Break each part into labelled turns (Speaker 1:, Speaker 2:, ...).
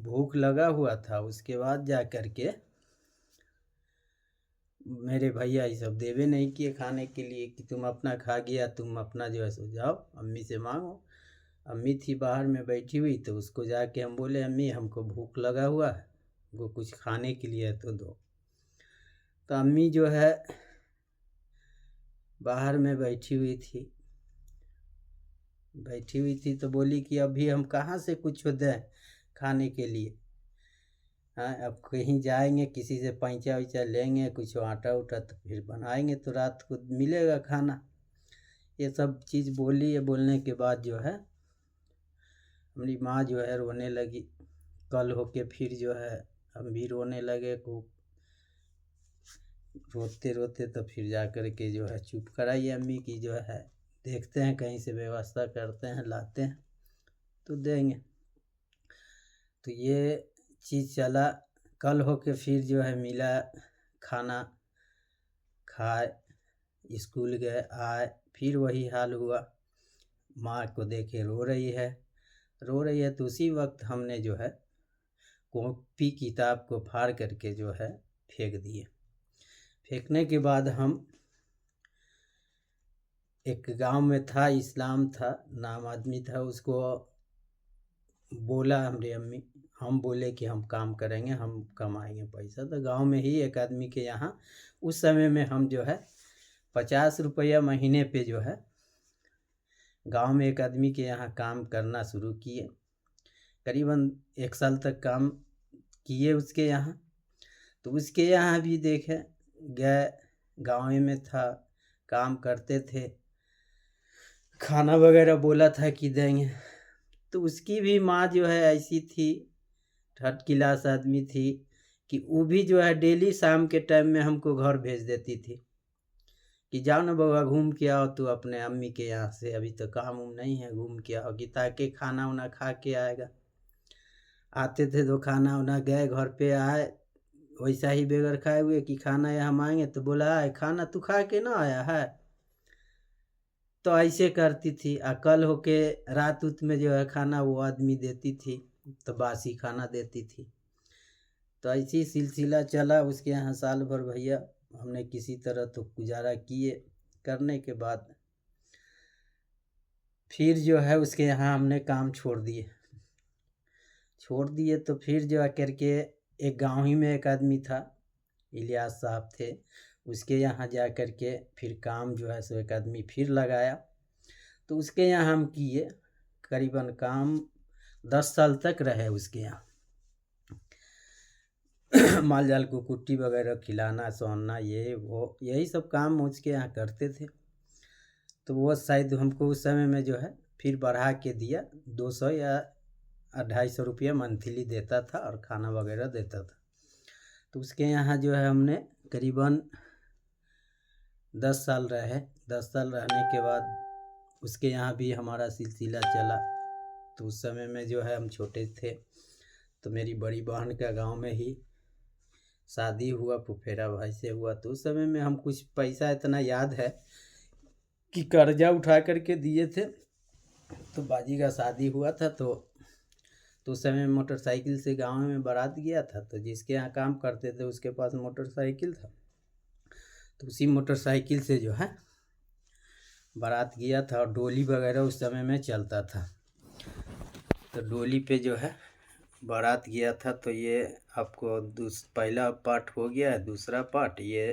Speaker 1: भूख लगा हुआ था। उसके बाद जा कर के मेरे भैया ये सब देवे नहीं किए खाने के लिए कि तुम अपना खा गया, तुम अपना जो है सो जाओ अम्मी से मांगो। अम्मी थी बाहर में बैठी हुई, तो उसको जाके हम बोले अम्मी हमको भूख लगा हुआ है, वो कुछ खाने के लिए है तो दो। तो अम्मी जो है बाहर में बैठी हुई थी तो बोली कि अभी हम कहाँ से कुछ दें खाने के लिए। हाँ, अब कहीं जाएंगे किसी से पैंचा वैचा लेंगे, कुछ आटा उटा तो फिर बनाएंगे तो रात को मिलेगा खाना। ये सब चीज़ बोली है। बोलने के बाद जो है हमारी माँ जो है रोने लगी। कल होके फिर जो है हम भी रोने लगे खूब। रोते रोते तो फिर जा कर के जो है चुप कराई अम्मी की जो है देखते हैं कहीं से व्यवस्था करते हैं लाते हैं तो देंगे। तो ये चीज़ चला। कल होके फिर जो है मिला खाना, खाए, स्कूल गए, आए, फिर वही हाल हुआ। माँ को देखे रो रही है तो उसी वक्त हमने जो है कॉपी किताब को फाड़ करके जो है फेंक दिए। फेंकने के बाद हम एक गांव में था, इस्लाम था नाम आदमी था, उसको बोला हमारी अम्मी, हम बोले कि हम काम करेंगे, हम कमाएंगे पैसा। तो गांव में ही एक आदमी के यहाँ उस समय में हम जो है 50 रुपया महीने पे जो है गांव में एक आदमी के यहाँ काम करना शुरू किए। करीबन 1 साल तक काम किए उसके यहाँ। तो उसके यहाँ भी देखे गए, गाँव में था, काम करते थे, खाना वगैरह बोला था कि देंगे। तो उसकी भी माँ जो है ऐसी थी, थर्ड क्लास आदमी थी कि वो भी जो है डेली शाम के टाइम में हमको घर भेज देती थी कि जाओ ना बउआ घूम के आओ तू अपने अम्मी के यहाँ से, अभी तो काम उम नहीं है, घूम के आओ कि ताकि खाना उना खा के आएगा। आते थे तो खाना उना गए, घर पे आए वैसा ही बगैर खाए हुए कि खाना यहाँ मांगे तो बोला आए खाना तू खा के ना आया है। तो ऐसे करती थी। कल होके रात उत में जो है खाना वो आदमी देती थी तो बासी खाना देती थी। तो ऐसी सिलसिला चला उसके यहाँ साल भर। भैया हमने किसी तरह तो गुजारा किए। करने के बाद फिर जो है उसके यहाँ हमने काम छोड़ दिए तो फिर जो है करके एक गाँव ही में एक आदमी था, इलियास साहब थे, उसके यहाँ जा कर के फिर काम जो है सो एक आदमी फिर लगाया। तो उसके यहाँ हम किए, करीबन काम 10 साल तक रहे उसके यहाँ। माल जाल को कुट्टी वगैरह खिलाना, सोना, ये वो यही सब काम उसके यहाँ करते थे। तो वो शायद हमको उस समय में जो है फिर बढ़ा के दिया, 200 या 250 रुपया मंथली देता था और खाना वगैरह देता था। तो उसके यहाँ जो है हमने करीबन 10 साल रहे। 10 साल रहने के बाद उसके यहाँ भी हमारा सिलसिला चला। तो उस समय में जो है हम छोटे थे, तो मेरी बड़ी बहन का गांव में ही शादी हुआ, फुफेरा भाई से हुआ। तो उस समय में हम कुछ पैसा, इतना याद है कि कर्जा उठा करके दिए थे। तो बाजी का शादी हुआ था तो उस समय मोटरसाइकिल से गांव में बारात गया था। तो जिसके यहाँ काम करते थे उसके पास मोटरसाइकिल था, तो उसी मोटरसाइकिल से जो है बारात गया था। और डोली वगैरह उस समय में चलता था, तो डोली पे जो है बारात गया था। तो ये आपको पहला पार्ट हो गया है, दूसरा पार्ट ये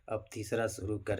Speaker 1: अब तीसरा शुरू करें।